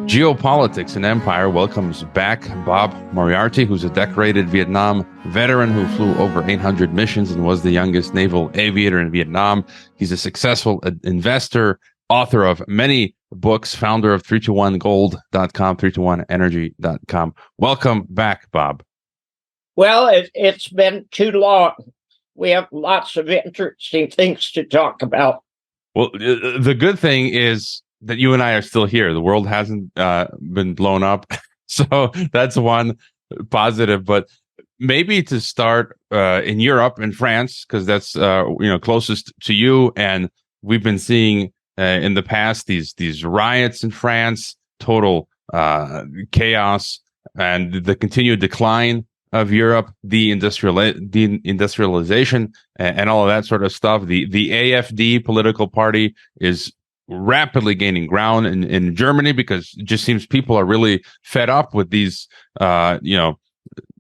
Geopolitics and Empire welcomes back Bob Moriarty, who's a decorated Vietnam veteran who flew over 800 missions and was the youngest naval aviator in Vietnam. He's a successful investor, author of many books, founder of 321gold.com, 321energy.com. Welcome back, Bob. Well, it's been too long. We have lots of interesting things to talk about. Well, the good thing is that you and I are still here. The world hasn't been blown up. So that's one positive. But maybe to start in Europe and France, because that's closest to you. And we've been seeing in the past these riots in France, total chaos, and the continued decline of Europe, the industrialization, and all of that sort of stuff. The AfD political party is rapidly gaining ground in Germany because it just seems people are really fed up with these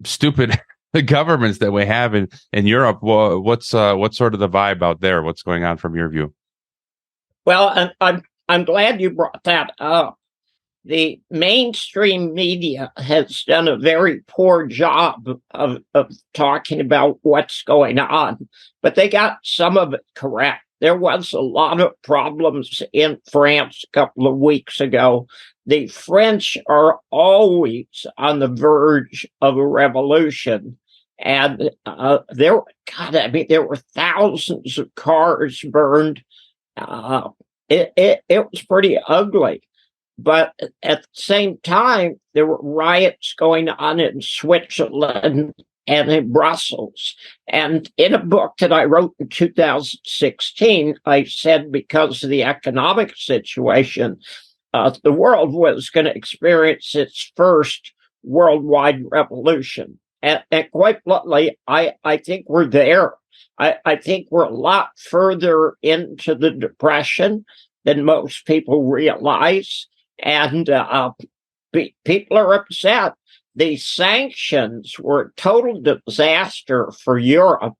stupid governments that we have in Europe. Well, what's sort of the vibe out there? What's going on from your view? Well, I'm glad you brought that up. The mainstream media has done a very poor job of talking about what's going on, but they got some of it correct. There was a lot of problems in France a couple of weeks ago. The French are always on the verge of a revolution. And there were thousands of cars burned. It was pretty ugly. But at the same time, there were riots going on in Switzerland and in Brussels. And in a book that I wrote in 2016, I said because of the economic situation, the world was going to experience its first worldwide revolution. And quite bluntly, I think we're there. I think we're a lot further into the Depression than most people realize. And people are upset. The sanctions were a total disaster for Europe.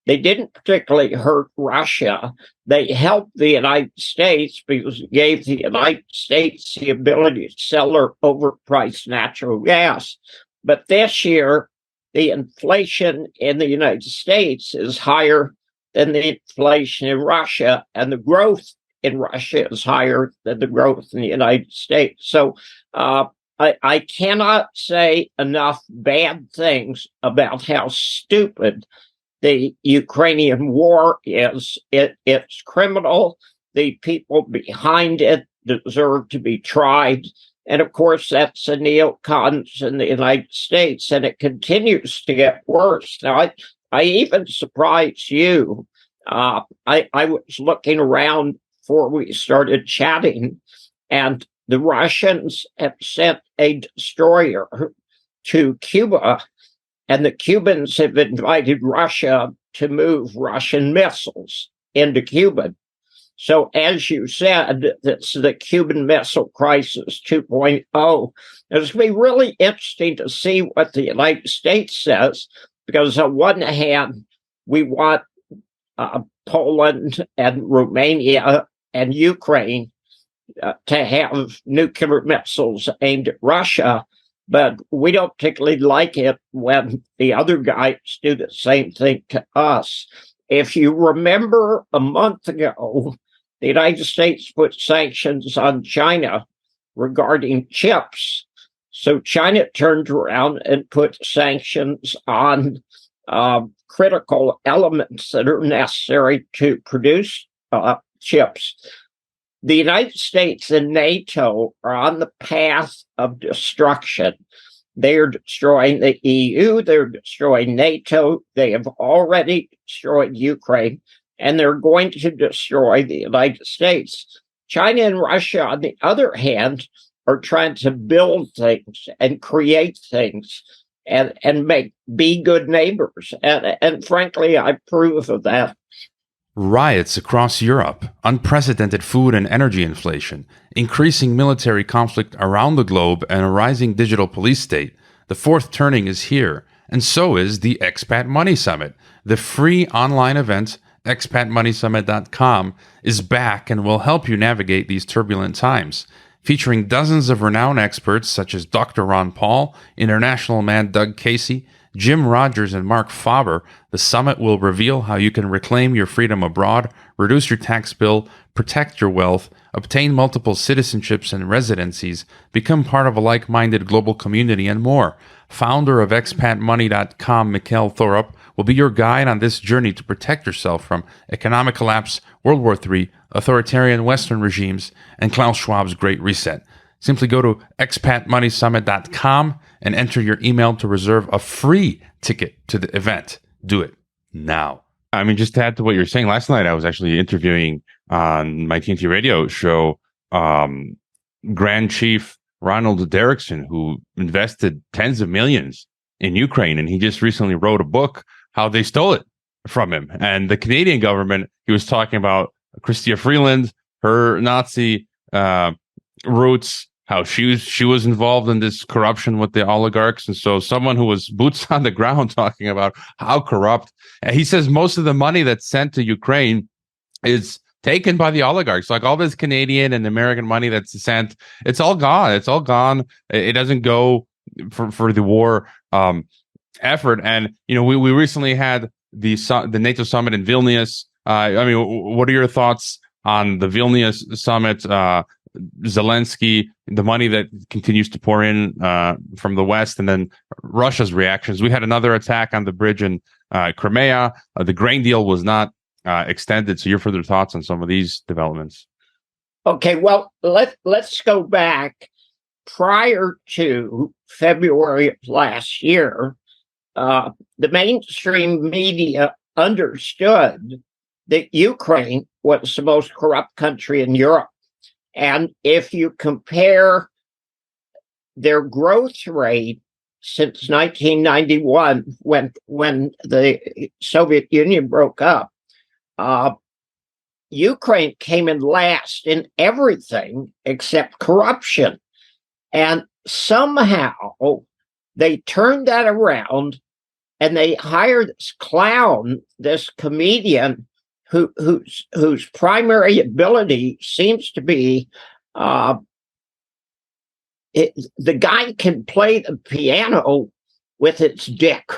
They didn't particularly hurt Russia. They helped the United States because it gave the United States the ability to sell their overpriced natural gas. But this year, the inflation in the United States is higher than the inflation in Russia, and the growth in Russia is higher than the growth in the United States. So I cannot say enough bad things about how stupid the Ukrainian war is. It's criminal. The people behind it deserve to be tried. And of course, that's the neocons in the United States, and it continues to get worse. Now, I even surprised you. I was looking around before we started chatting, and the Russians have sent a destroyer to Cuba, and the Cubans have invited Russia to move Russian missiles into Cuba. So, as you said, it's the Cuban Missile Crisis 2.0. It's going to be really interesting to see what the United States says, because on one hand, we want Poland and Romania and Ukraine to have nuclear missiles aimed at Russia, but we don't particularly like it when the other guys do the same thing to us. If you remember a month ago, the United States put sanctions on China regarding chips. So China turned around and put sanctions on critical elements that are necessary to produce chips. The United States and NATO are on the path of destruction. They are destroying the EU, they're destroying NATO, they have already destroyed Ukraine, and they're going to destroy the United States. China and Russia, on the other hand, are trying to build things and create things and be good neighbors. And frankly, I approve of that. Riots across Europe, unprecedented food and energy inflation, increasing military conflict around the globe, and a rising digital police state. The fourth turning is here, and so is the Expat Money Summit. The free online event, expatmoneysummit.com, is back and will help you navigate these turbulent times. Featuring dozens of renowned experts such as Dr. Ron Paul, international man Doug Casey, Jim Rogers, and Mark Faber, the summit will reveal how you can reclaim your freedom abroad, reduce your tax bill, protect your wealth, obtain multiple citizenships and residencies, become part of a like-minded global community, and more. Founder of expatmoney.com, Mikhail Thorup, will be your guide on this journey to protect yourself from economic collapse, World War III, authoritarian Western regimes, and Klaus Schwab's Great Reset. Simply go to expatmoneysummit.com and enter your email to reserve a free ticket to the event. Do it now. I mean, just to add to what you're saying, last night I was actually interviewing on my TNT radio show Grand Chief Ronald Derrickson, who invested tens of millions in Ukraine, and he just recently wrote a book how they stole it from him. And the Canadian government, he was talking about Chrystia Freeland, her Nazi roots, how she was involved in this corruption with the oligarchs. And so someone who was boots on the ground talking about how corrupt, and he says most of the money that's sent to Ukraine is taken by the oligarchs. Like all this Canadian and American money that's sent, it's all gone. It's all gone. It doesn't go for the war effort. And we recently had the NATO summit in Vilnius. I mean, what are your thoughts on the Vilnius summit? Zelensky, the money that continues to pour in from the West, and then Russia's reactions. We had another attack on the bridge in Crimea. The grain deal was not extended. So your further thoughts on some of these developments? Okay, well, let's go back. Prior to February of last year, the mainstream media understood that Ukraine was the most corrupt country in Europe. And if you compare their growth rate since 1991, when the Soviet Union broke up, Ukraine came in last in everything except corruption. And somehow they turned that around, and they hired this clown, this comedian, whose primary ability seems to be the guy can play the piano with its dick.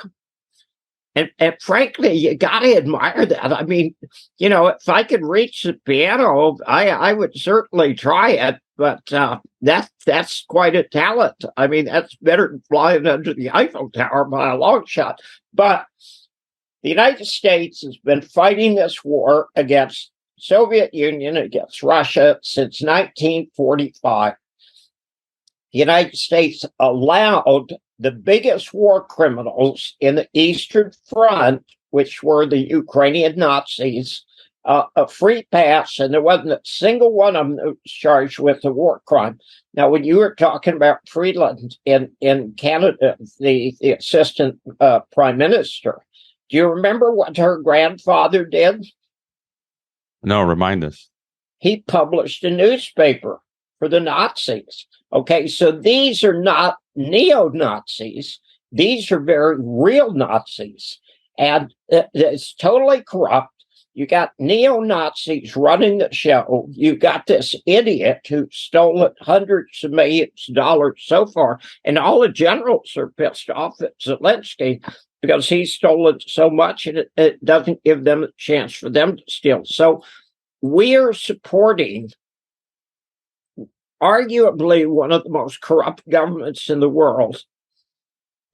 And frankly, you got to admire that. I mean, if I could reach the piano, I would certainly try it. But that's quite a talent. I mean, that's better than flying under the Eiffel Tower by a long shot. But the United States has been fighting this war against Soviet Union, against Russia since 1945. The United States allowed the biggest war criminals in the Eastern Front, which were the Ukrainian Nazis, a free pass, and there wasn't a single one of them that was charged with a war crime. Now, when you were talking about Freeland in Canada, the assistant prime minister, do you remember what her grandfather did? No, remind us. He published a newspaper for the Nazis. Okay, so these are not neo-Nazis. These are very real Nazis. And it's totally corrupt. You got neo-Nazis running the show. You got this idiot who stole hundreds of millions of dollars so far. And all the generals are pissed off at Zelensky because he's stolen so much, and it doesn't give them a chance for them to steal. So we're supporting arguably one of the most corrupt governments in the world.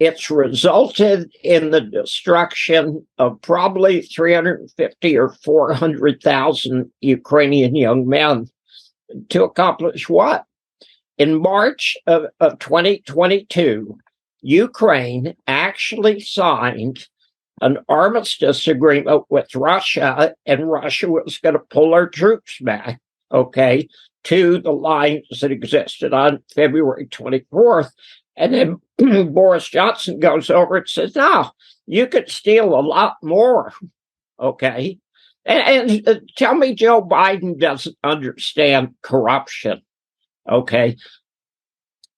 It's resulted in the destruction of probably 350 or 400,000 Ukrainian young men. To accomplish what? In March of 2022, Ukraine actually signed an armistice agreement with Russia, and Russia was going to pull her troops back, to the lines that existed on February 24th. And then Boris Johnson goes over and says, no, you could steal a lot more, And tell me Joe Biden doesn't understand corruption,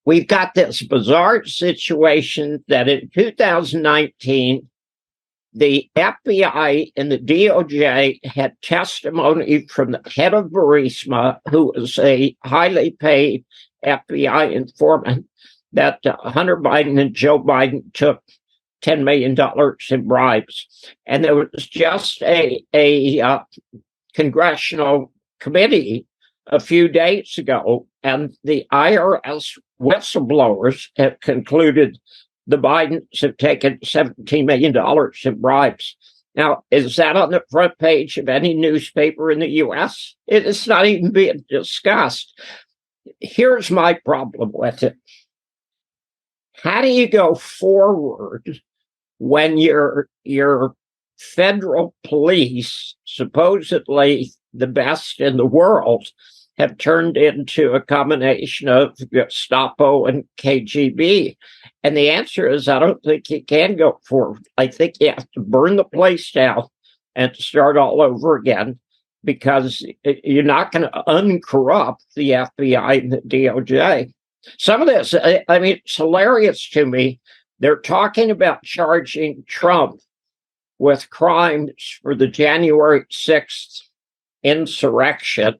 We've got this bizarre situation that in 2019, the FBI and the DOJ had testimony from the head of Burisma, who was a highly paid FBI informant, that Hunter Biden and Joe Biden took $10 million in bribes. And there was just a congressional committee a few days ago, and the IRS whistleblowers have concluded the Bidens have taken $17 million in bribes. Now, is that on the front page of any newspaper in the U.S.? It's not even being discussed. Here's my problem with it. How do you go forward when your federal police, supposedly the best in the world, have turned into a combination of Gestapo and KGB? And the answer is, I don't think you can go forward. I think you have to burn the place down and start all over again, because you're not going to uncorrupt the FBI and the DOJ. Some of this, I mean, it's hilarious to me. They're talking about charging Trump with crimes for the January 6th insurrection,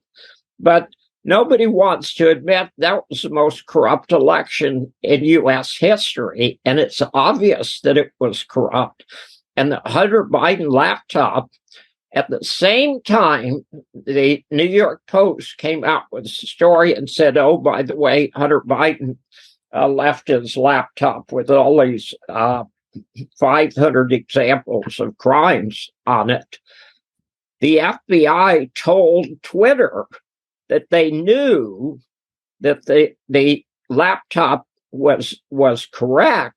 but nobody wants to admit that was the most corrupt election in U.S. history, and it's obvious that it was corrupt. And the Hunter Biden laptop, at the same time, the New York Post came out with a story and said, oh, by the way, Hunter Biden left his laptop with all these 500 examples of crimes on it. The FBI told Twitter that they knew that the laptop was correct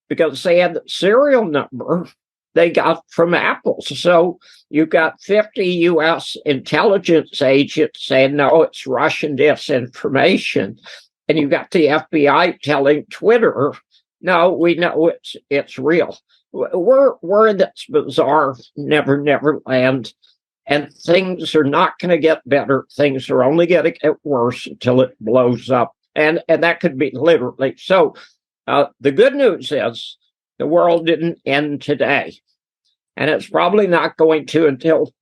because they had the serial number they got from Apple. So you've got 50 U.S. intelligence agents saying, no, it's Russian disinformation. And you've got the FBI telling Twitter, no, we know it's real. We're in this bizarre never land, and things are not going to get better. Things are only going to get worse until it blows up. And that could be literally. So the good news is the world didn't end today. And it's probably not going to until,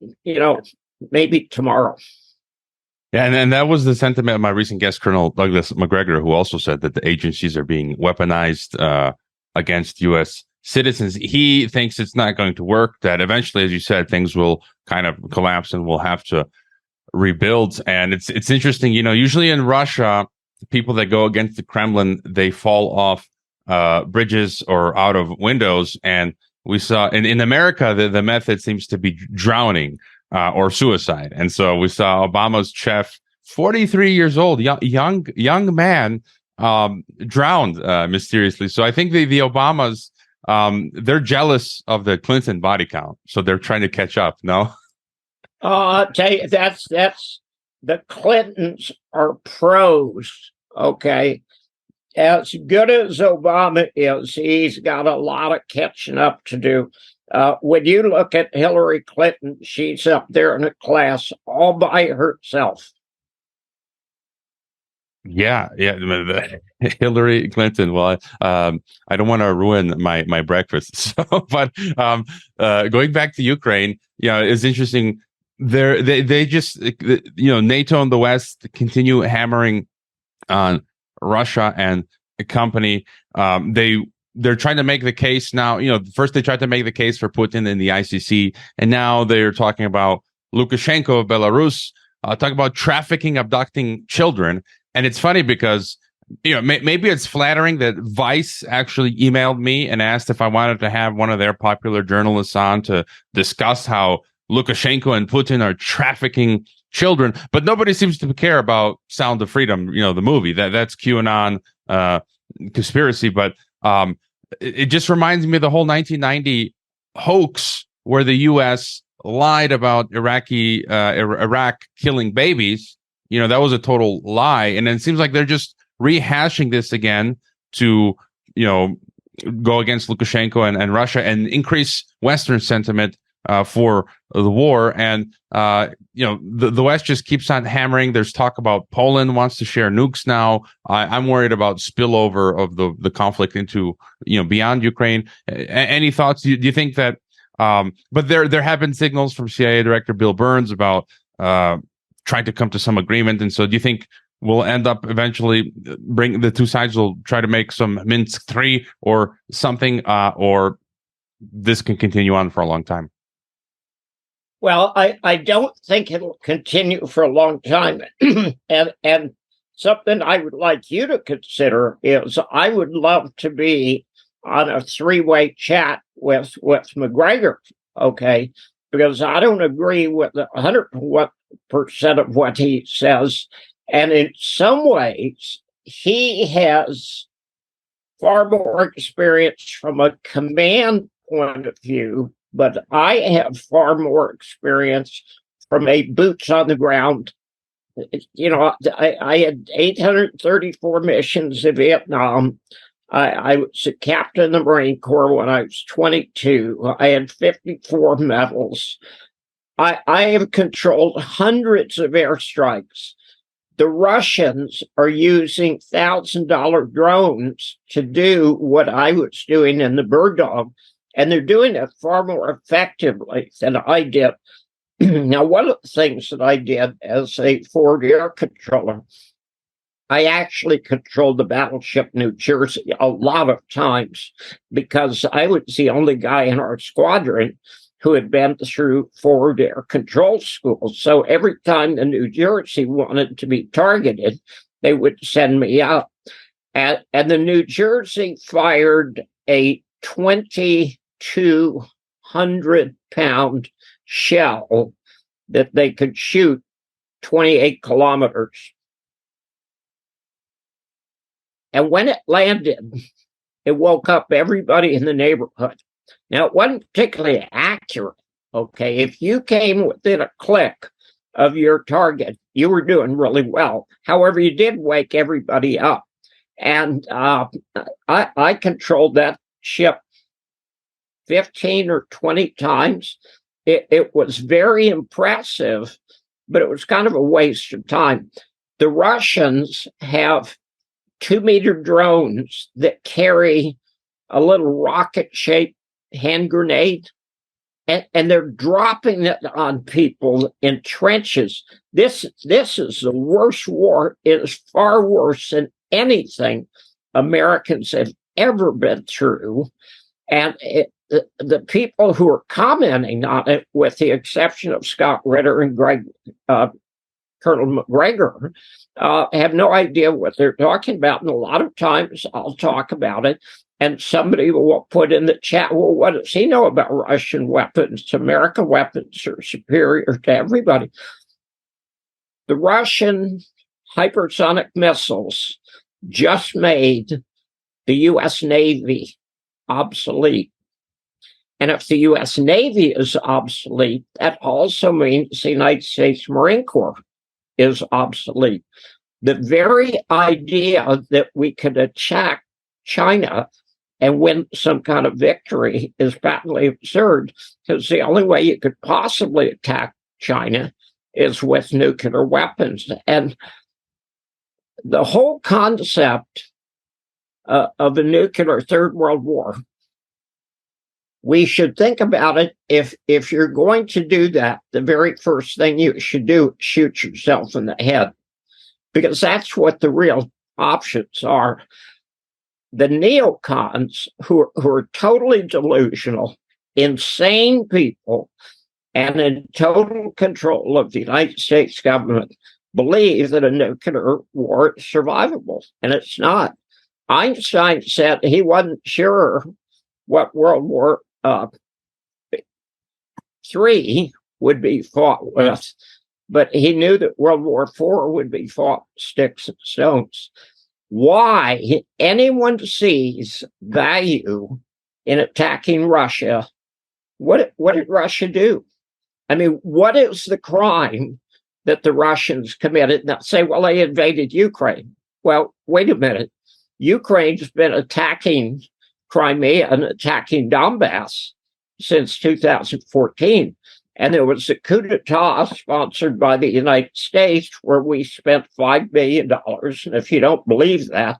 maybe tomorrow. Yeah, and that was the sentiment of my recent guest, Colonel Douglas Macgregor, who also said that the agencies are being weaponized against U.S. citizens. He thinks it's not going to work, that eventually, as you said, things will kind of collapse and we'll have to rebuild. And it's interesting, usually in Russia, people that go against the Kremlin, they fall off bridges or out of windows. And we saw in America, the method seems to be drowning or suicide. And so we saw Obama's chef, 43 years old, young man, drowned mysteriously. So I think the Obamas, they're jealous of the Clinton body count, so they're trying to catch up. No, I'll tell you, that's the Clintons are pros. Okay, as good as Obama is, he's got a lot of catching up to do. When you look at Hillary Clinton, she's up there in a class all by herself. Yeah. Hillary Clinton. Well, I don't want to ruin my breakfast. So, but going back to Ukraine, it's interesting. They just NATO and the West continue hammering on Russia and the company. They're trying to make the case now. First they tried to make the case for Putin in the ICC, and now they're talking about Lukashenko of Belarus, talking about trafficking, abducting children. And it's funny because, maybe it's flattering that Vice actually emailed me and asked if I wanted to have one of their popular journalists on to discuss how Lukashenko and Putin are trafficking children. But nobody seems to care about Sound of Freedom, the movie. That's QAnon conspiracy. But it just reminds me of the whole 1990 hoax where the U.S. lied about Iraq killing babies. That was a total lie. And it seems like they're just rehashing this again to, go against Lukashenko and Russia and increase Western sentiment for the war. And, the West just keeps on hammering. There's talk about Poland wants to share nukes now. I'm worried about spillover of the conflict into, beyond Ukraine. Any thoughts? Do you think that But there have been signals from CIA Director Bill Burns about trying to come to some agreement. And so, do you think we'll end up eventually bring the two sides will try to make some Minsk III or something, or this can continue on for a long time? Well, I don't think it'll continue for a long time. and something I would like you to consider is I would love to be on a three-way chat with McGregor, okay? Because I don't agree with 100% of what he says. And in some ways, he has far more experience from a command point of view, but I have far more experience from a boots on the ground. You know, I had 834 missions in Vietnam. I was a captain in the Marine Corps when I was 22. I had 54 medals. I have controlled hundreds of airstrikes. The Russians are using $1,000 drones to do what I was doing in the Bird Dog, and they're doing it far more effectively than I did. Now, one of the things that I did as a forward air controller, I actually controlled the battleship New Jersey a lot of times because I was the only guy in our squadron who had been through forward air control school. So every time the New Jersey wanted to be targeted, they would send me out. And the New Jersey fired a 2,200-pound shell that they could shoot 28 kilometers. And when it landed, it woke up everybody in the neighborhood. Now, it wasn't particularly accurate, okay? If you came within a click of your target, you were doing really well. However, you did wake everybody up. And I controlled that ship 15 or 20 times. It was very impressive, but it was kind of a waste of time. The Russians have 2-meter drones that carry a little rocket-shaped hand grenade, and they're dropping it on people in trenches. This is the worst war. It is far worse than anything Americans have ever been through. And the people who are commenting on it, with the exception of Scott Ritter and Colonel McGregor, have no idea what they're talking about. And a lot of times I'll talk about it, and somebody will put in the chat, well, what does he know about Russian weapons? American weapons are superior to everybody. The Russian hypersonic missiles just made the U.S. Navy obsolete. And if the U.S. Navy is obsolete, that also means the United States Marine Corps is obsolete. The very idea that we could attack China and win some kind of victory is patently absurd, because the only way you could possibly attack China is with nuclear weapons. And the whole concept of a nuclear third world war, we should think about it. If you're going to do that, the very first thing you should do is shoot yourself in the head, because that's what the real options are. The neocons, who are totally delusional, insane people, and in total control of the United States government, believe that a nuclear war is survivable, and it's not. Einstein said he wasn't sure what World War III would be fought with, but he knew that World War IV would be fought with sticks and stones. Why anyone sees value in attacking Russia? What did Russia do? I mean, what is the crime that the Russians committed? Now say, well, they invaded Ukraine. Well, wait a minute. Ukraine's been attacking Crimea and attacking Donbass since 2014. And there was a coup d'etat sponsored by the United States where we spent $5 billion. And if you don't believe that,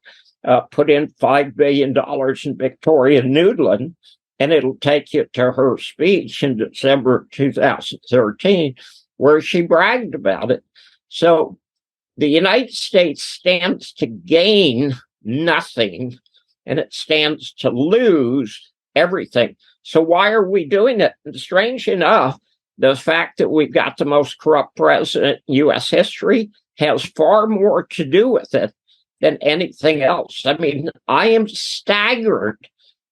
put in $5 billion in Victoria Nuland And it'll take you to her speech in December 2013, where she bragged about it. So the United States stands to gain nothing, and it stands to lose everything. So why are we doing it? And strange enough, the fact that we've got the most corrupt president in U.S. history has far more to do with it than anything else. I mean, I am staggered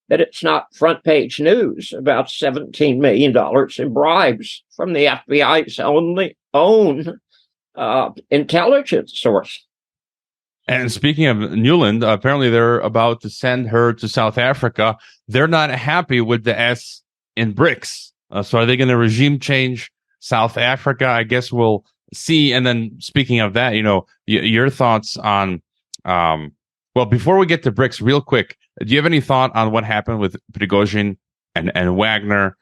that it's not front page news about $17 million in bribes from the FBI's own intelligence source. And speaking of Newland, apparently they're about to send her to South Africa. They're not happy with the S in BRICS. So are they going to regime change South Africa? I guess we'll see. And then speaking of that, your thoughts on, well, before we get to BRICS, real quick, do you have any thought on what happened with Prigozhin and Wagner?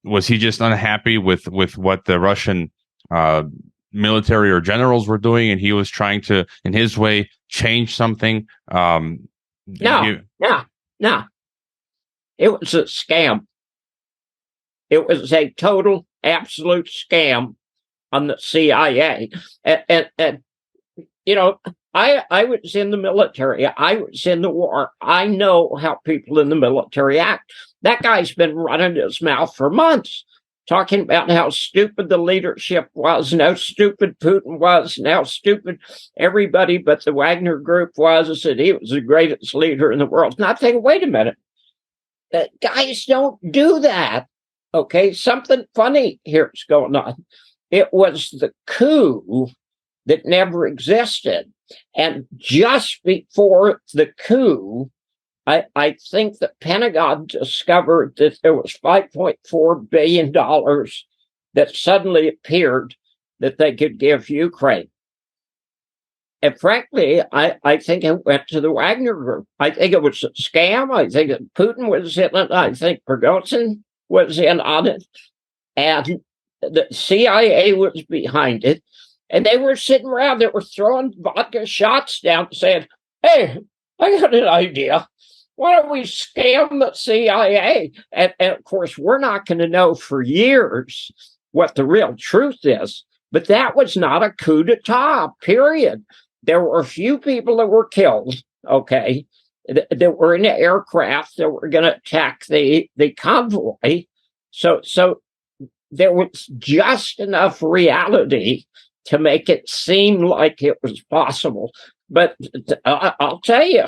Was he just unhappy with what the Russian military or generals were doing, and he was trying to, in his way, change something? No. It was a scam. It was a total, absolute scam on the CIA. And I was in the military. I was in the war. I know how people in the military act. That guy's been running his mouth for months, talking about how stupid the leadership was, and how stupid Putin was, and how stupid everybody but the Wagner group was, and he was the greatest leader in the world. And I'm thinking, wait a minute. Guys don't do that. Okay, something funny here is going on. It was the coup that never existed. And just before the coup, I think the Pentagon discovered that there was $5.4 billion that suddenly appeared that they could give Ukraine. And frankly, I think it went to the Wagner group. I think it was a scam. I think that Putin was in it. I think Prigozhin was in on it. And the CIA was behind it. And they were sitting around, they were throwing vodka shots down, saying, hey, I got an idea. Why don't we scam the CIA? And of course, we're not going to know for years what the real truth is. But that was not a coup d'etat, period. There were a few people that were killed, okay, that were in the aircraft that were going to attack the convoy. So there was just enough reality to make it seem like it was possible. But I'll tell you,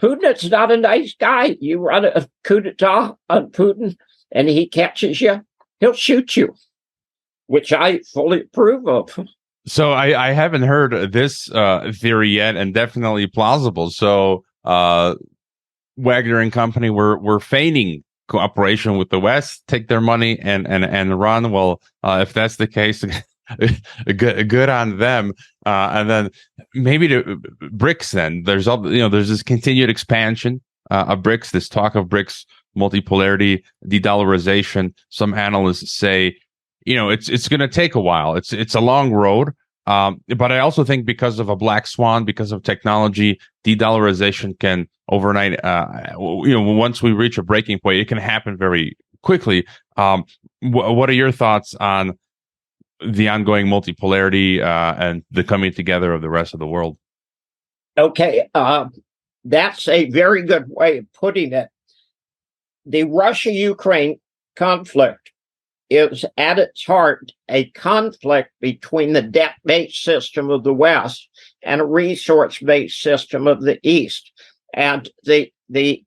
Putin is not a nice guy. You run a coup d'etat on Putin and he catches you, he'll shoot you, which I fully approve of. So I haven't heard this theory yet, and definitely plausible. So Wagner and company were feigning cooperation with the West, take their money and run. Well, if that's the case, good on them. And then maybe to BRICS. Then there's this continued expansion of BRICS. This talk of BRICS, multipolarity, de-dollarization. Some analysts say, it's going to take a while. It's a long road. But I also think because of a black swan, because of technology, de-dollarization can overnight, once we reach a breaking point, it can happen very quickly. What are your thoughts on the ongoing multipolarity and the coming together of the rest of the world? Okay, that's a very good way of putting it. The Russia-Ukraine conflict is at its heart a conflict between the debt-based system of the West and a resource-based system of the East. And the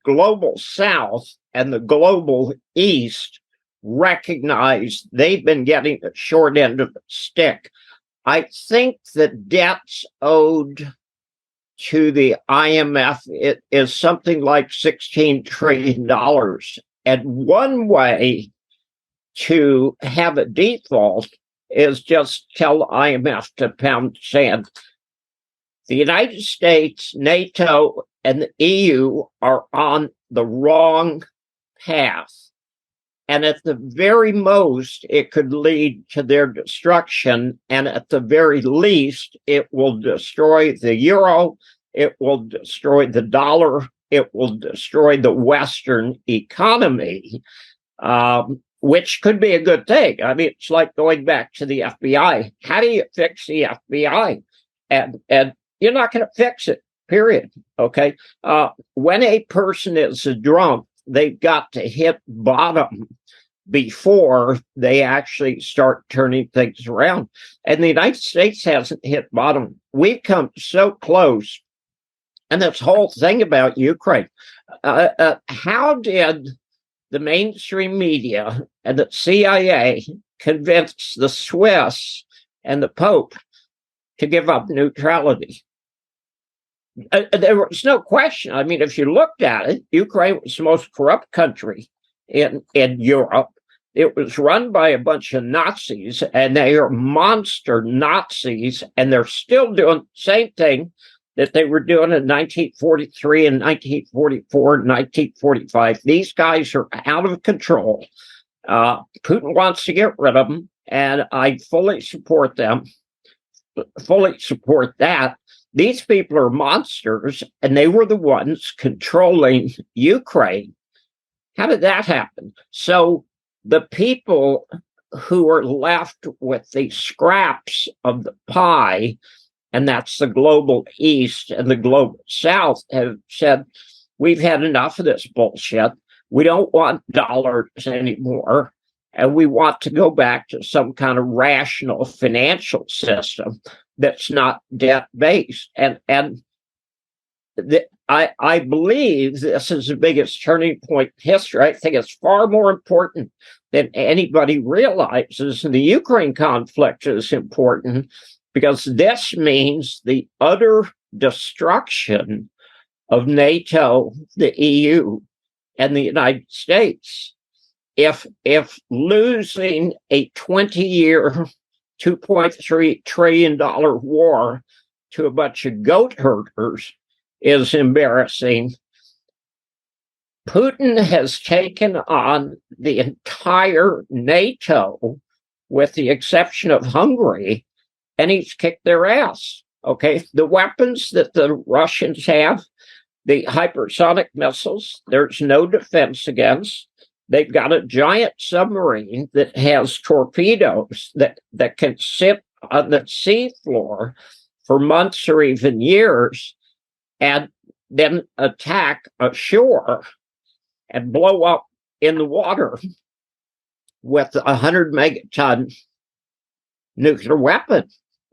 global South and the global East recognize they've been getting the short end of the stick. I think the debts owed to the IMF it is something like $16 trillion. And one way to have a default is just tell the IMF to pound sand. The United States, NATO, and the EU are on the wrong path. And at the very most, it could lead to their destruction. And at the very least, it will destroy the euro. It will destroy the dollar. It will destroy the Western economy, which could be a good thing. I mean, it's like going back to the FBI. How do you fix the FBI? And you're not going to fix it, period. Okay. When a person is a drunk, they've got to hit bottom before they actually start turning things around. And the United States hasn't hit bottom. We've come so close. And this whole thing about Ukraine, how did the mainstream media and the CIA convince the Swiss and the Pope to give up neutrality? There was no question. I mean, if you looked at it, Ukraine was the most corrupt country in Europe. It was run by a bunch of Nazis, and they are monster Nazis, and they're still doing the same thing that they were doing in 1943 and 1944 and 1945. These guys are out of control. Putin wants to get rid of them, and I fully support them, fully support that. These people are monsters, and they were the ones controlling Ukraine. How did that happen? So the people who are left with the scraps of the pie, and that's the global East and the global South, have said, we've had enough of this bullshit. We don't want dollars anymore. And we want to go back to some kind of rational financial system that's not debt-based. And I believe this is the biggest turning point in history. I think it's far more important than anybody realizes. And the Ukraine conflict is important because this means the utter destruction of NATO, the EU, and the United States. If losing a 20-year, $2.3 trillion war to a bunch of goat herders is embarrassing, Putin has taken on the entire NATO, with the exception of Hungary, and he's kicked their ass. Okay, the weapons that the Russians have, the hypersonic missiles, there's no defense against. They've got a giant submarine that has torpedoes that can sit on the seafloor for months or even years and then attack ashore and blow up in the water with a 100 megaton nuclear weapon.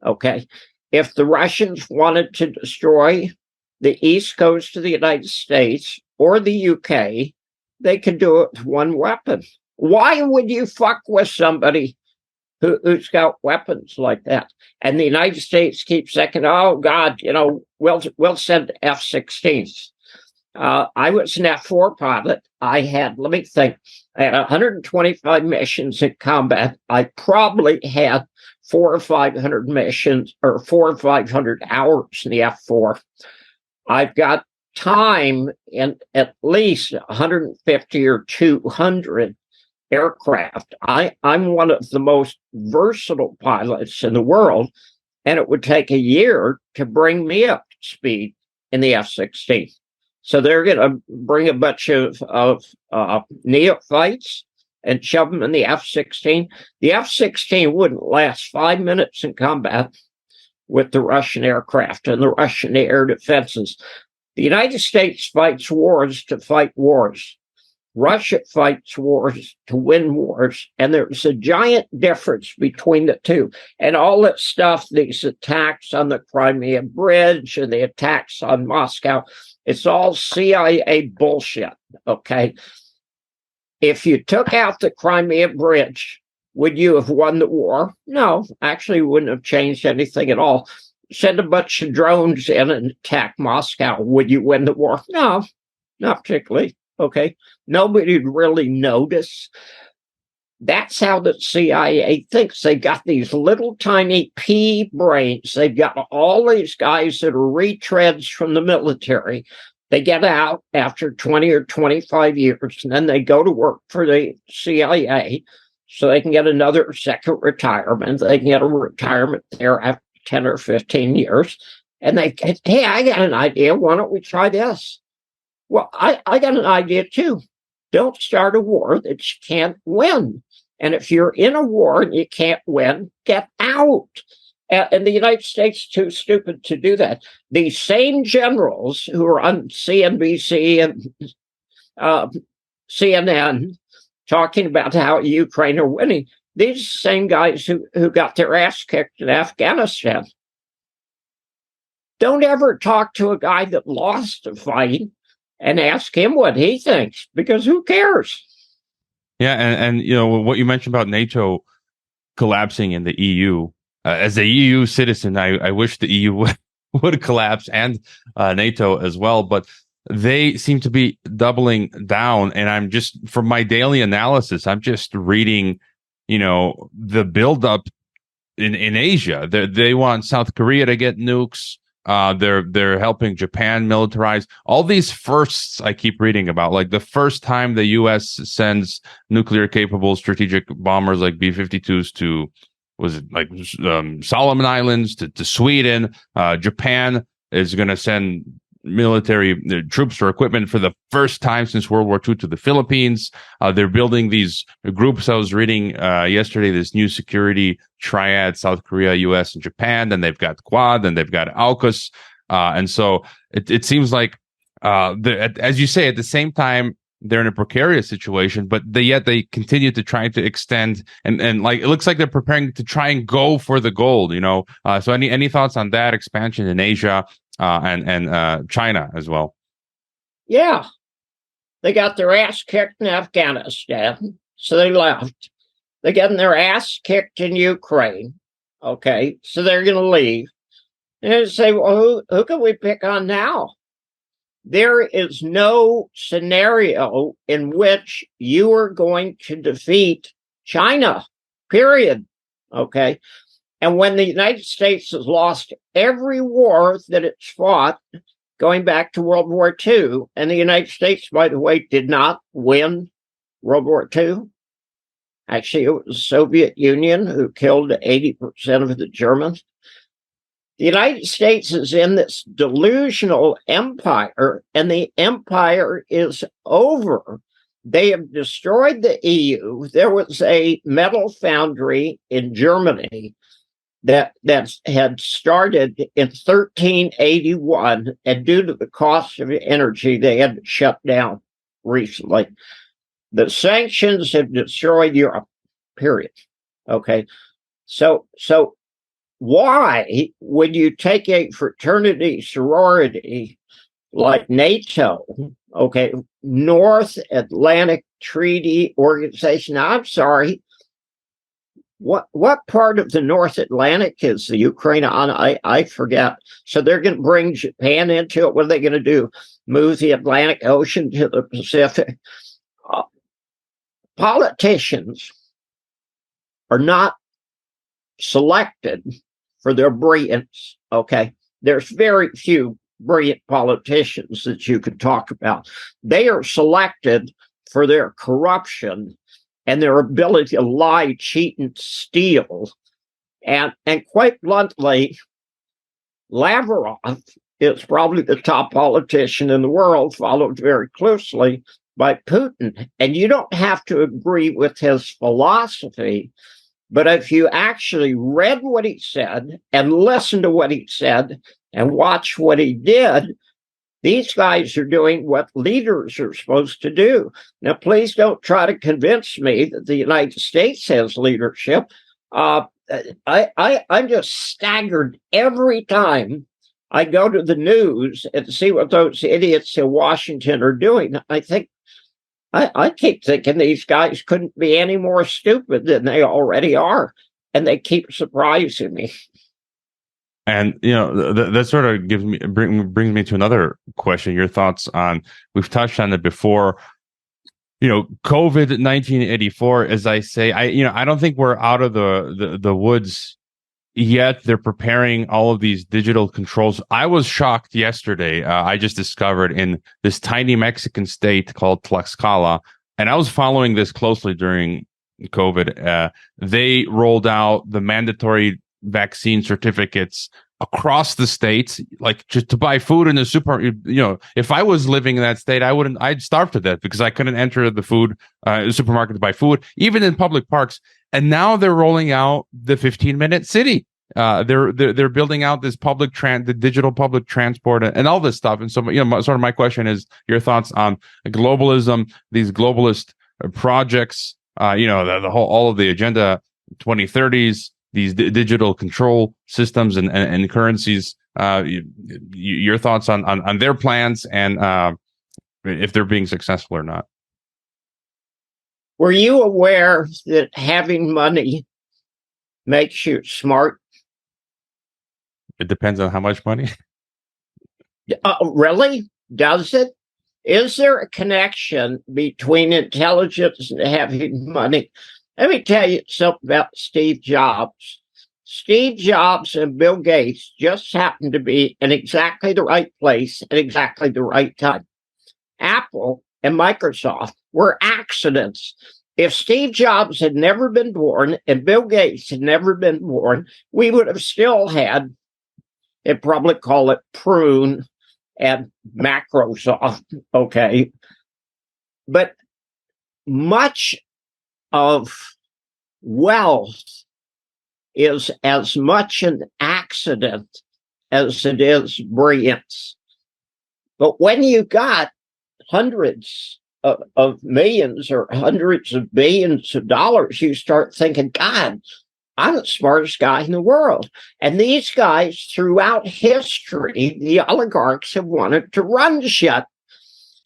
Okay. If the Russians wanted to destroy the East Coast of the United States or the UK, they could do it with one weapon. Why would you fuck with somebody who's got weapons like that? And the United States keeps saying, oh, God, we'll send F-16s. I was an F-4 pilot. I had 125 missions in combat. I probably had 400 or 500 missions, or 400 or 500 hours in the F-4. I've got time in at least 150 or 200 aircraft. I'm one of the most versatile pilots in the world, and it would take a year to bring me up to speed in the F-16. So they're going to bring a bunch of neophytes and shove them in the F-16. The F-16 wouldn't last 5 minutes in combat with the Russian aircraft and the Russian air defenses. The United States fights wars to fight wars. Russia fights wars to win wars. And there's a giant difference between the two. And all that stuff, these attacks on the Crimea Bridge and the attacks on Moscow, it's all CIA bullshit, okay? If you took out the Crimea Bridge, would you have won the war? No, actually wouldn't have changed anything at all. Send a bunch of drones in and attack Moscow. Would you win the war? No, not particularly. Okay. Nobody'd really notice. That's how the CIA thinks. They got these little tiny pea brains. They've got all these guys that are retreads from the military. They get out after 20 or 25 years, and then they go to work for the CIA so they can get another second retirement. They can get a retirement there after 10 or 15 years, And they, hey, I got an idea. Why don't we try this? Well, I got an idea too. Don't start a war that you can't win. And if you're in a war and you can't win, get out. And the United States is too stupid to do that. These same generals who are on CNBC and CNN talking about how Ukraine are winning, these same guys who got their ass kicked in Afghanistan. Don't ever talk to a guy that lost a fight and ask him what he thinks, because who cares? Yeah, and you know what you mentioned about NATO collapsing in the EU. As a EU citizen, I wish the EU would collapse, and NATO as well. But they seem to be doubling down. And I'm just, from my daily analysis, I'm just reading, you know, the buildup in Asia. They want South Korea to get nukes. They're helping Japan militarize. All these firsts I keep reading about, like the first time the U.S. sends nuclear capable strategic bombers like B-52s to, was it like Solomon Islands, to Sweden. Japan is going to send military troops or equipment for the first time since World War II to the Philippines. They're building these groups. I was reading yesterday, this new security triad: South Korea, US, and Japan. Then they've got Quad, and they've got AUKUS. And so it seems like, as you say, at the same time, they're in a precarious situation, but yet they continue to try to extend, and like it looks like they're preparing to try and go for the gold, you know. So any thoughts on that expansion in Asia and China as well? Yeah, they got their ass kicked in Afghanistan, so they left. They're getting their ass kicked in Ukraine. Okay, so they're going to leave. And they say, well, who can we pick on now? There is no scenario in which you are going to defeat China, period. Okay. And when the United States has lost every war that it's fought, going back to World War II, and the United States, by the way, did not win World War II. Actually, it was the Soviet Union who killed 80% of the Germans. The United States is in this delusional empire, and the empire is over. They have destroyed the EU. There was a metal foundry in Germany that had started in 1381, and due to the cost of energy, they had to shut down recently. The sanctions have destroyed Europe, period. Okay, so why would you take a fraternity sorority like NATO, okay, North Atlantic Treaty Organization? Now, I'm sorry, what part of the North Atlantic is the Ukraine on? I forget. So they're going to bring Japan into it. What are they going to do? Move the Atlantic Ocean to the Pacific? Politicians are not selected for their brilliance. Okay, there's very few brilliant politicians that you can talk about. They are selected for their corruption and their ability to lie, cheat, and steal. And quite bluntly, Lavrov is probably the top politician in the world, followed very closely by Putin. And you don't have to agree with his philosophy, but if you actually read what he said and listened to what he said and watch what he did, these guys are doing what leaders are supposed to do. Now, please don't try to convince me that the United States has leadership. I'm just staggered every time I go to the news and see what those idiots in Washington are doing. I keep thinking these guys couldn't be any more stupid than they already are, and they keep surprising me. And you know that sort of brings me to another question. Your thoughts on, we've touched on it before. You know, COVID 1984. As I say, I don't think we're out of the woods yet. They're preparing all of these digital controls. I was shocked yesterday. I just discovered in this tiny Mexican state called Tlaxcala, and I was following this closely during COVID. They rolled out the mandatory vaccine certificates across the states, like just to buy food in the super. If I was living in that state, I'd starve to death because I couldn't enter the supermarket to buy food, even in public parks. And now they're rolling out the 15-minute city. They're building out this the digital public transport and all this stuff. And so, sort of my question is your thoughts on globalism, these globalist projects, the whole, all of the Agenda 2030s, these digital control systems and currencies. Your thoughts on their plans and if they're being successful or not. Were you aware that having money makes you smart? It depends on how much money. Really? Does it? Is there a connection between intelligence and having money? Let me tell you something about Steve Jobs. Steve Jobs and Bill Gates just happened to be in exactly the right place at exactly the right time. Apple and Microsoft were accidents. If Steve Jobs had never been born and Bill Gates had never been born, we would have still had, they'd probably call it Prune and Macrosoft, okay? But much of wealth is as much an accident as it is brilliance. But when you got hundreds of millions or hundreds of billions of dollars, you start thinking, God, I'm the smartest guy in the world. And these guys throughout history, the oligarchs have wanted to run shit.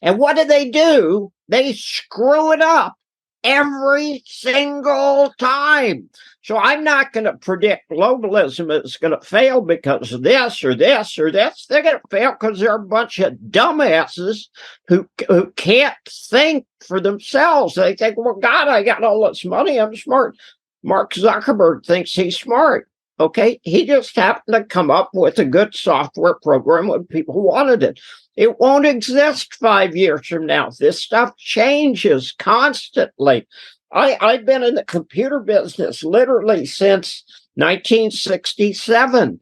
And what do? They screw it up every single time. So I'm not going to predict globalism is going to fail because of this or this or this. They're going to fail because they're a bunch of dumbasses who can't think for themselves. They think, well, God, I got all this money. I'm smart. Mark Zuckerberg thinks he's smart. Okay. He just happened to come up with a good software program when people wanted it. It won't exist 5 years from now. This stuff changes constantly. I've been in the computer business literally since 1967.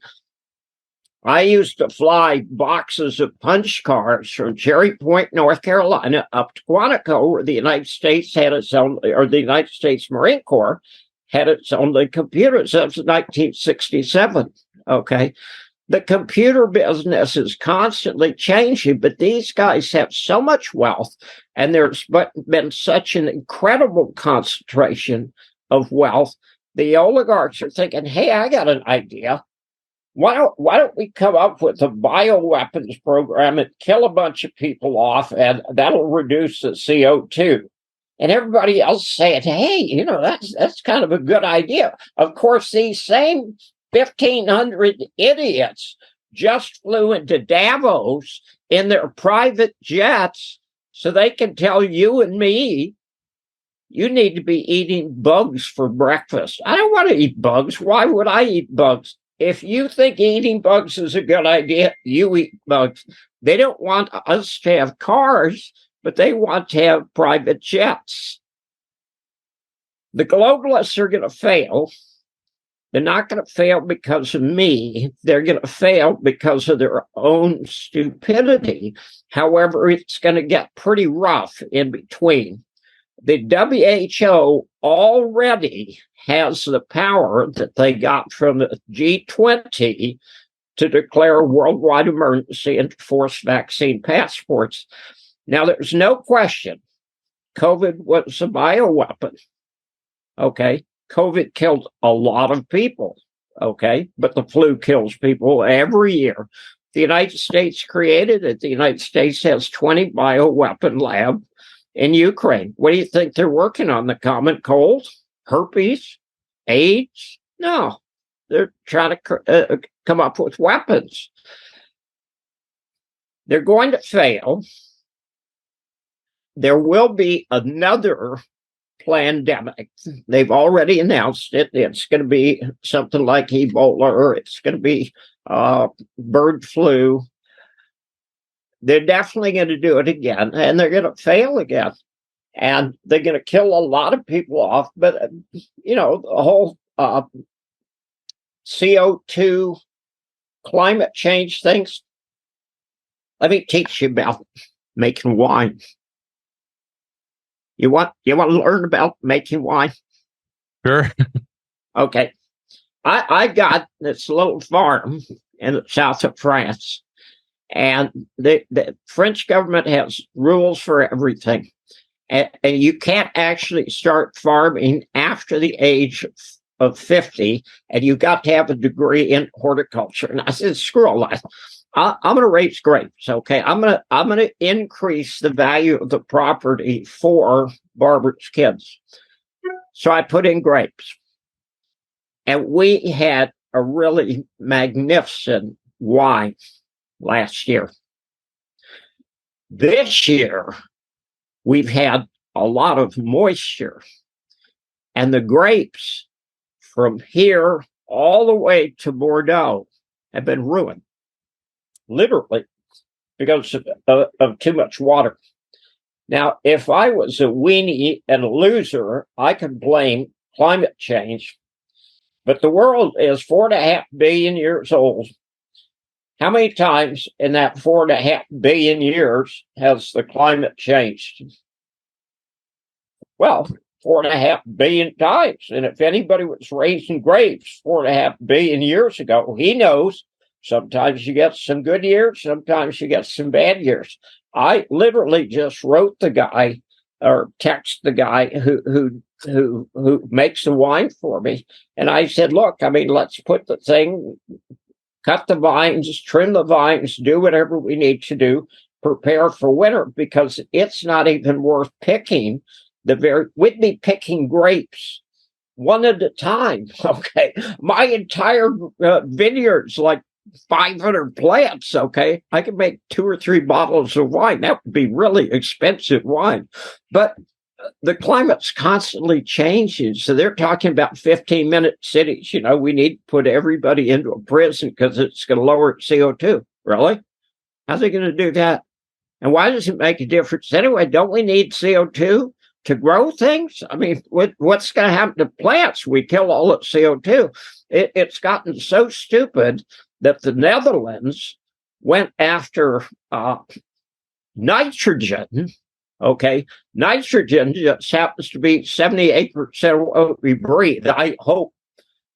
I used to fly boxes of punch cards from Cherry Point, North Carolina, up to Quantico, where the United States had its own, or the United States Marine Corps had its own computers. That was 1967. Okay. The computer business is constantly changing, but these guys have so much wealth, and there's been such an incredible concentration of wealth. The oligarchs are thinking, hey, I got an idea. Why don't we come up with a bioweapons program and kill a bunch of people off, and that'll reduce the CO2? And everybody else saying, hey, that's kind of a good idea. Of course, these same 1,500 idiots just flew into Davos in their private jets so they can tell you and me, you need to be eating bugs for breakfast. I don't want to eat bugs. Why would I eat bugs? If you think eating bugs is a good idea, you eat bugs. They don't want us to have cars, but they want to have private jets. The globalists are going to fail. They're not going to fail because of me. They're going to fail because of their own stupidity. However, it's going to get pretty rough in between. The WHO already has the power that they got from the G20 to declare a worldwide emergency and force vaccine passports. Now, there's no question COVID was a bioweapon. Okay. COVID killed a lot of people, okay? But the flu kills people every year. The United States created it. The United States has 20 bioweapon labs in Ukraine. What do you think they're working on? The common cold? Herpes? AIDS? No. They're trying to come up with weapons. They're going to fail. There will be another pandemic. They've already announced it. It's going to be something like Ebola, or it's going to be bird flu. They're definitely going to do it again, and they're going to fail again. And they're going to kill a lot of people off. But, the whole CO2 climate change things, let me teach you about making wine. You want to learn about making wine? Sure. Okay. I got this little farm in the south of France, and the French government has rules for everything. And you can't actually start farming after the age of 50, and you got to have a degree in horticulture. And I said, screw all that. I'm going to raise grapes. Okay, I'm going to increase the value of the property for Barbara's kids. So I put in grapes, and we had a really magnificent wine last year. This year, we've had a lot of moisture, and the grapes from here all the way to Bordeaux have been ruined, literally, because of too much water. Now, if I was a weenie and a loser, I could blame climate change, but the world is 4.5 billion years old. How many times in that 4.5 billion years has the climate changed? Well, 4.5 billion times. And if anybody was raising grapes 4.5 billion years ago, he knows sometimes you get some good years, sometimes you get some bad years. I literally just wrote the guy or text the guy who makes the wine for me. And I said, look, I mean, let's put the thing, cut the vines, trim the vines, do whatever we need to do, prepare for winter, because it's not even worth picking. We'd be picking grapes one at a time. Okay. My entire vineyard's like 500 plants. Okay. I could make 2 or 3 bottles of wine. That would be really expensive wine. But the climate's constantly changing. So they're talking about 15-minute cities. You know, we need to put everybody into a prison because it's going to lower CO2. Really? How's it going to do that? And why does it make a difference anyway? Don't we need CO2 to grow things? I mean, what's going to happen to plants? We kill all the CO2. It's gotten so stupid that the Netherlands went after nitrogen. Okay, nitrogen just happens to be 78% of what we breathe. I hope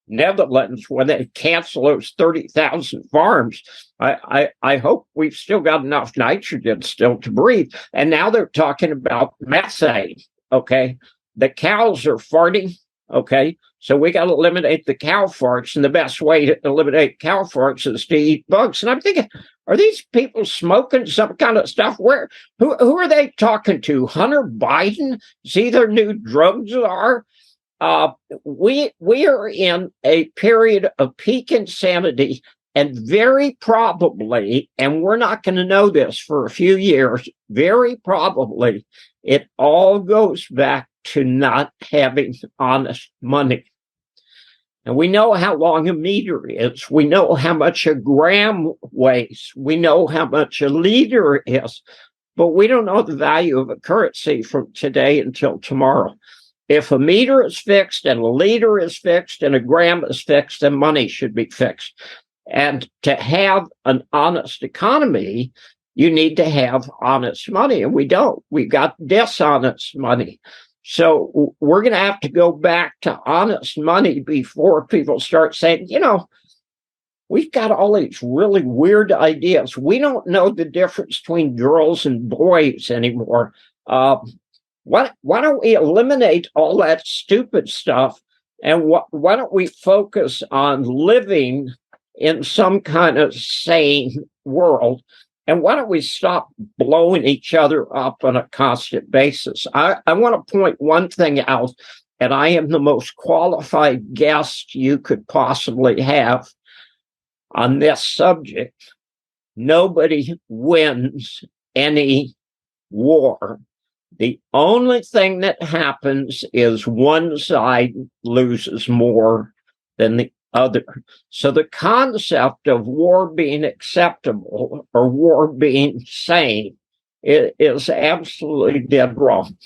Netherlands, when they cancel those 30,000 farms, I hope we've still got enough nitrogen still to breathe. And now they're talking about methane. Okay, the cows are farting. Okay, so we got to eliminate the cow farts, and the best way to eliminate cow farts is to eat bugs. And I'm thinking, are these people smoking some kind of stuff? Who are they talking to? Hunter Biden? See their new drugs are? We are in a period of peak insanity, and very probably, and we're not going to know this for a few years, very probably it all goes back to not having honest money. And we know how long a meter is. We know how much a gram weighs. We know how much a liter is. But we don't know the value of a currency from today until tomorrow. If a meter is fixed and a liter is fixed and a gram is fixed, then money should be fixed. And to have an honest economy, you need to have honest money. And we don't. We got dishonest money. So we're going to have to go back to honest money before people start saying, you know, we've got all these really weird ideas. We don't know the difference between girls and boys anymore. Why don't we eliminate all that stupid stuff? And why don't we focus on living in some kind of sane world? And why don't we stop blowing each other up on a constant basis? I want to point one thing out, and I am the most qualified guest you could possibly have on this subject. Nobody wins any war. The only thing that happens is one side loses more than the other. So the concept of war being acceptable or war being sane is absolutely dead wrong.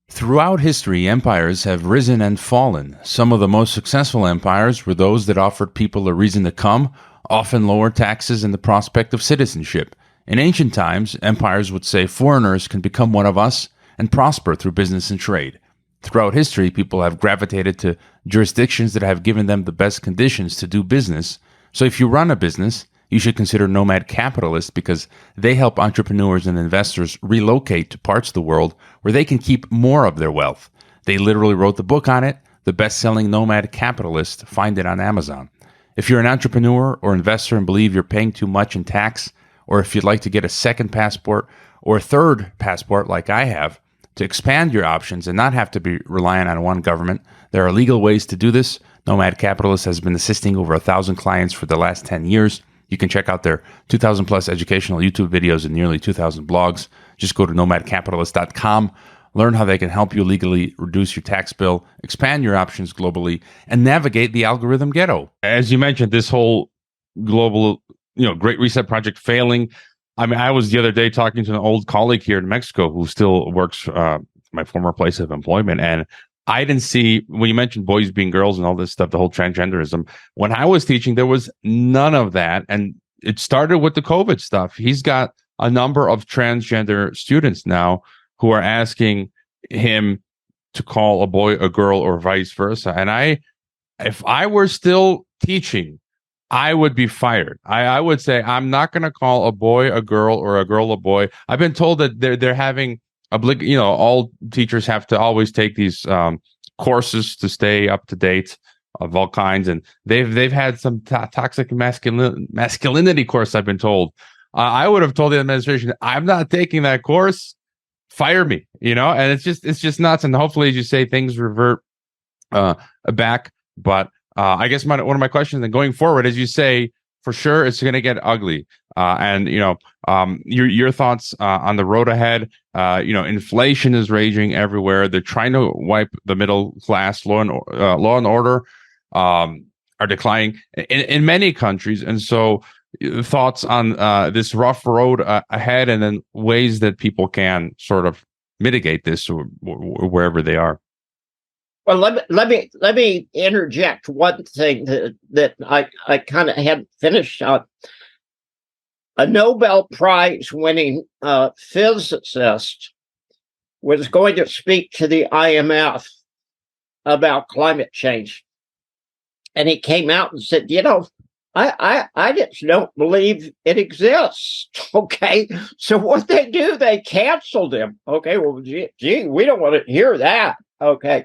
Throughout history, empires have risen and fallen. Some of the most successful empires were those that offered people a reason to come, often lower taxes and the prospect of citizenship. In ancient times, empires would say foreigners can become one of us and prosper through business and trade. Throughout history, people have gravitated to jurisdictions that have given them the best conditions to do business. So if you run a business, you should consider Nomad Capitalists because they help entrepreneurs and investors relocate to parts of the world where they can keep more of their wealth. They literally wrote the book on it, the best-selling Nomad Capitalist. Find it on Amazon. If you're an entrepreneur or investor and believe you're paying too much in tax, or if you'd like to get a second passport or a third passport like I have, to expand your options and not have to be reliant on one government, there are legal ways to do this. Nomad Capitalist has been assisting over 1,000 clients for the last 10 years. You can check out their 2,000 plus educational YouTube videos and nearly 2,000 blogs. Just go to nomadcapitalist.com, learn how they can help you legally reduce your tax bill, expand your options globally, and navigate the algorithm ghetto. As you mentioned, this whole global, Great Reset project failing. I mean, I was the other day talking to an old colleague here in Mexico who still works my former place of employment. And I didn't see, when you mentioned boys being girls and all this stuff, the whole transgenderism, when I was teaching, there was none of that. And it started with the COVID stuff. He's got a number of transgender students now who are asking him to call a boy a girl or vice versa. And if I were still teaching, I would be fired. I would say I'm not going to call a boy a girl or a girl a boy. I've been told that they're having all teachers have to always take these courses to stay up to date of all kinds, and they've had some toxic masculinity course. I've been told. I would have told the administration, I'm not taking that course. Fire me, and it's just nuts. And hopefully, as you say, things revert back, but. I guess one of my questions then going forward, as you say, for sure, it's going to get ugly. And your thoughts on the road ahead. Inflation is raging everywhere. They're trying to wipe the middle class. Law and order are declining in many countries. And so, thoughts on this rough road ahead, and then ways that people can sort of mitigate this wherever they are. Well, let me interject one thing that I kind of had finished on. A Nobel Prize winning physicist was going to speak to the IMF about climate change, and he came out and said, I just don't believe it exists. Okay, so what they do, they canceled him. Okay, well, gee, we don't want to hear that. Okay.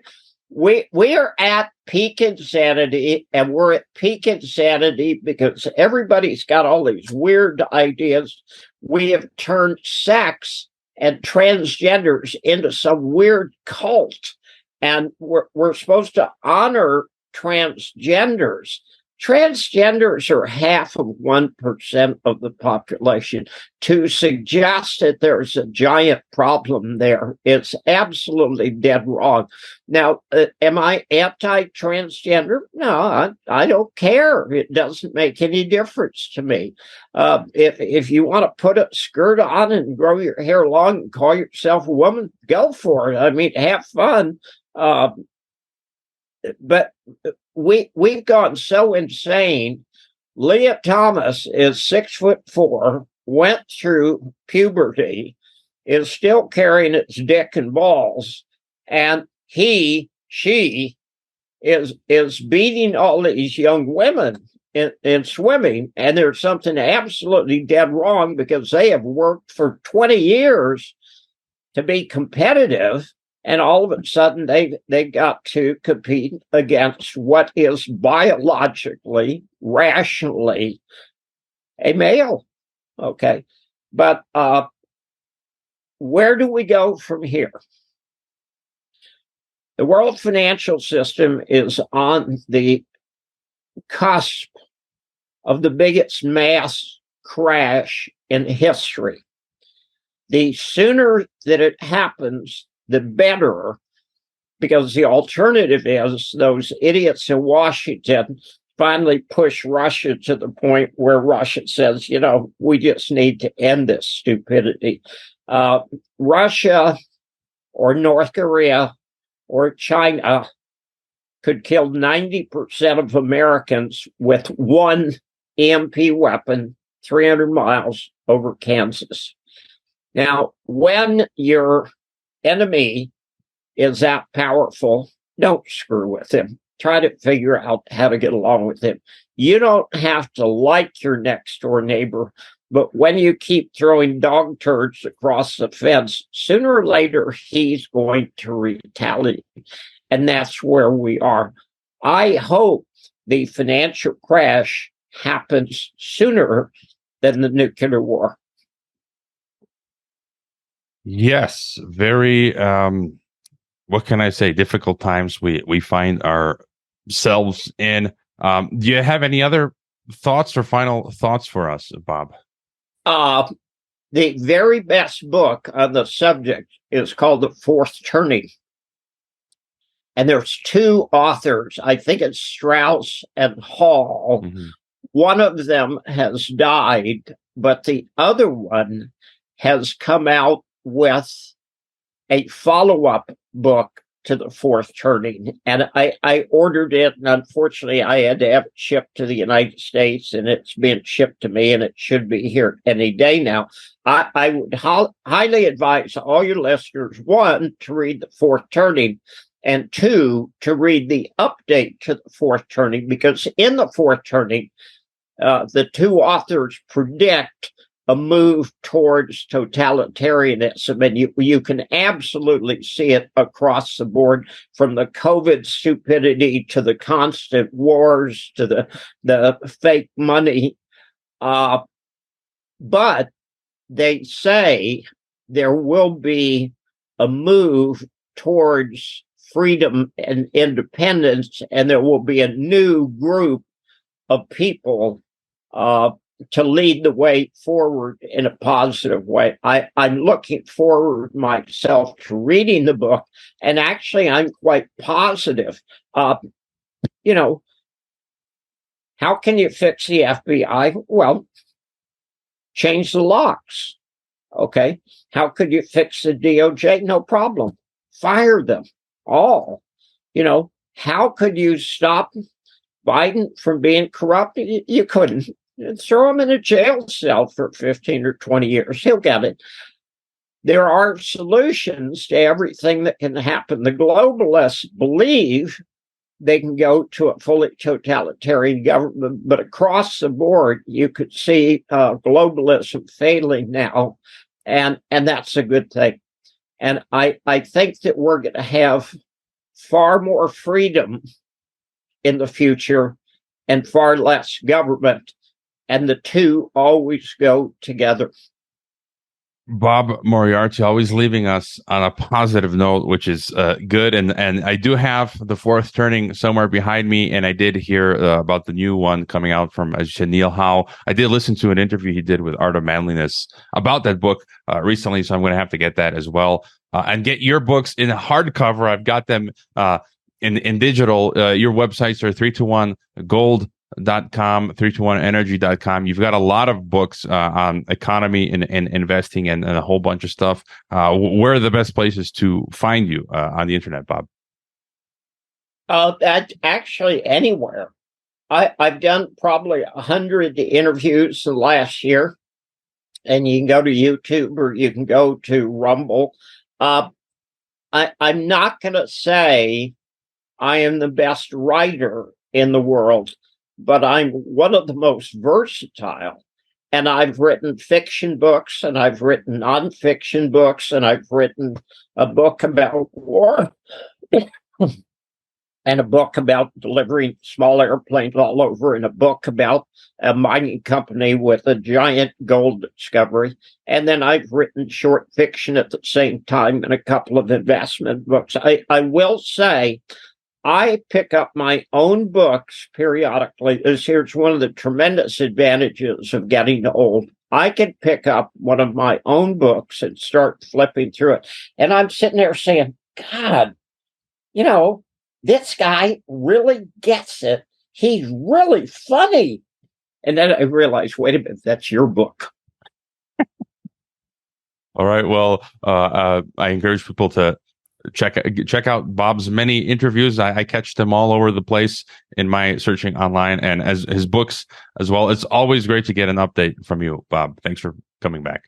We are at peak insanity, and we're at peak insanity because everybody's got all these weird ideas. We have turned sex and transgenders into some weird cult, and we're supposed to honor transgenders. Transgenders are half of 1% of the population. To suggest that there's a giant problem there, it's absolutely dead wrong. Now, am I anti-transgender? No, I don't care. It doesn't make any difference to me. If you want to put a skirt on and grow your hair long and call yourself a woman, go for it. I mean, have fun. But we've gone so insane. Leah Thomas is 6'4", went through puberty, is still carrying its dick and balls, and she is beating all these young women in swimming, and there's something absolutely dead wrong because they have worked for 20 years to be competitive. And all of a sudden, they got to compete against what is biologically, rationally a male. Okay. But where do we go from here? The world financial system is on the cusp of the biggest mass crash in history. The sooner that it happens, the better, because the alternative is those idiots in Washington finally push Russia to the point where Russia says, we just need to end this stupidity. Russia or North Korea or China could kill 90% of Americans with one EMP weapon 300 miles over Kansas. Now, when your enemy is that powerful, don't screw with him. Try to figure out how to get along with him. You don't have to like your next door neighbor, but when you keep throwing dog turds across the fence, sooner or later, he's going to retaliate. And that's where we are. I hope the financial crash happens sooner than the nuclear war. Yes, very what can I say? Difficult times we find ourselves in. Do you have any other thoughts or final thoughts for us, Bob? The very best book on the subject is called The Fourth Turning. And there's two authors. I think it's Strauss and Hall. Mm-hmm. One of them has died, but the other one has come out with a follow-up book to The Fourth Turning. And I ordered it, and unfortunately I had to have it shipped to the United States, and it's being shipped to me, and it should be here any day now. I would highly advise all your listeners, one, to read The Fourth Turning, and two, to read the update to The Fourth Turning, because in The Fourth Turning, the two authors predict a move towards totalitarianism, and you can absolutely see it across the board, from the COVID stupidity to the constant wars to the fake money. But they say there will be a move towards freedom and independence, and there will be a new group of people to lead the way forward in a positive way. I'm looking forward myself to reading the book, and actually I'm quite positive. How can you fix the FBI? Well, change the locks. Okay. How could you fix the DOJ? No problem. Fire them all. How could you stop Biden from being corrupt? You couldn't. Throw him in a jail cell for 15 or 20 years. He'll get it. There are solutions to everything that can happen. The globalists believe they can go to a fully totalitarian government, but across the board, you could see globalism failing now, and that's a good thing. And I think that we're going to have far more freedom in the future and far less government. And the two always go together. Bob Moriarty always leaving us on a positive note, which is good. And I do have The Fourth Turning somewhere behind me, and I did hear about the new one coming out from, as you said, Neil Howe. I did listen to an interview he did with Art of Manliness about that book recently, so I'm going to have to get that as well. And get your books in hardcover. I've got them in digital. Your websites are 321gold.com, 321energy.com. You've got a lot of books on economy and investing and a whole bunch of stuff. Where are the best places to find you on the internet, Bob? Actually, anywhere. I've done probably 100 interviews the last year, and you can go to YouTube or you can go to Rumble. I'm not going to say I am the best writer in the world, but I'm one of the most versatile. And I've written fiction books, and I've written nonfiction books, and I've written a book about war and a book about delivering small airplanes all over, and a book about a mining company with a giant gold discovery. And then I've written short fiction at the same time and a couple of investment books. I will say, I pick up my own books periodically. Here's one of the tremendous advantages of getting old. I can pick up one of my own books and start flipping through it. And I'm sitting there saying, God, this guy really gets it. He's really funny. And then I realized, wait a minute, that's your book. All right. Well, I encourage people to check out Bob's many interviews. I catch them all over the place in my searching online, and as his books as well. It's always great to get an update from you, Bob. Thanks for coming back.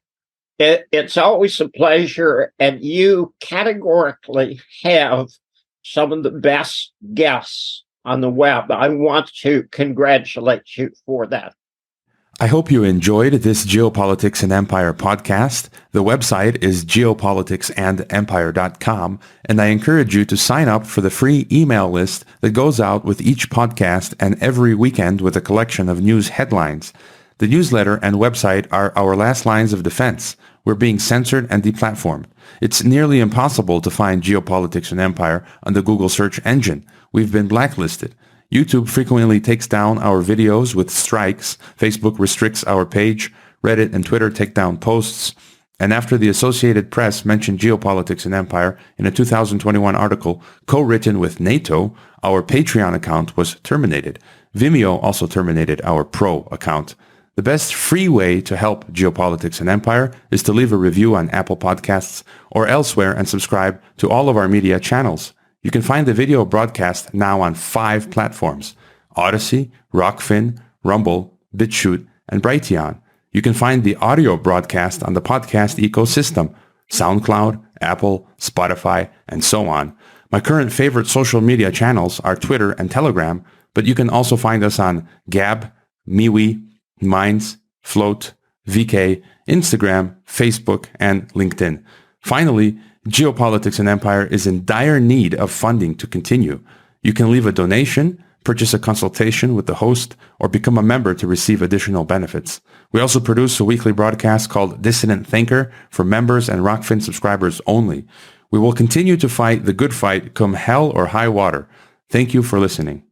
It's always a pleasure, and you categorically have some of the best guests on the web. I want to congratulate you for that. I hope you enjoyed this Geopolitics and Empire podcast. The website is geopoliticsandempire.com, and I encourage you to sign up for the free email list that goes out with each podcast and every weekend with a collection of news headlines. The newsletter and website are our last lines of defense. We're being censored and deplatformed. It's nearly impossible to find Geopolitics and Empire on the Google search engine. We've been blacklisted. YouTube frequently takes down our videos with strikes. Facebook restricts our page. Reddit and Twitter take down posts. And after the Associated Press mentioned Geopolitics and Empire in a 2021 article co-written with NATO, our Patreon account was terminated. Vimeo also terminated our Pro account. The best free way to help Geopolitics and Empire is to leave a review on Apple Podcasts or elsewhere and subscribe to all of our media channels. You can find the video broadcast now on 5 platforms: Odyssey, Rockfin, Rumble, BitChute, and Brighteon. You can find the audio broadcast on the podcast ecosystem: SoundCloud, Apple, Spotify, and so on. My current favorite social media channels are Twitter and Telegram, but you can also find us on Gab, MeWe, Minds, Float, VK, Instagram, Facebook, and LinkedIn. Finally, Geopolitics and Empire is in dire need of funding to continue. You can leave a donation, purchase a consultation with the host, or become a member to receive additional benefits. We also produce a weekly broadcast called Dissident Thinker for members and Rockfin subscribers only. We will continue to fight the good fight come hell or high water. Thank you for listening.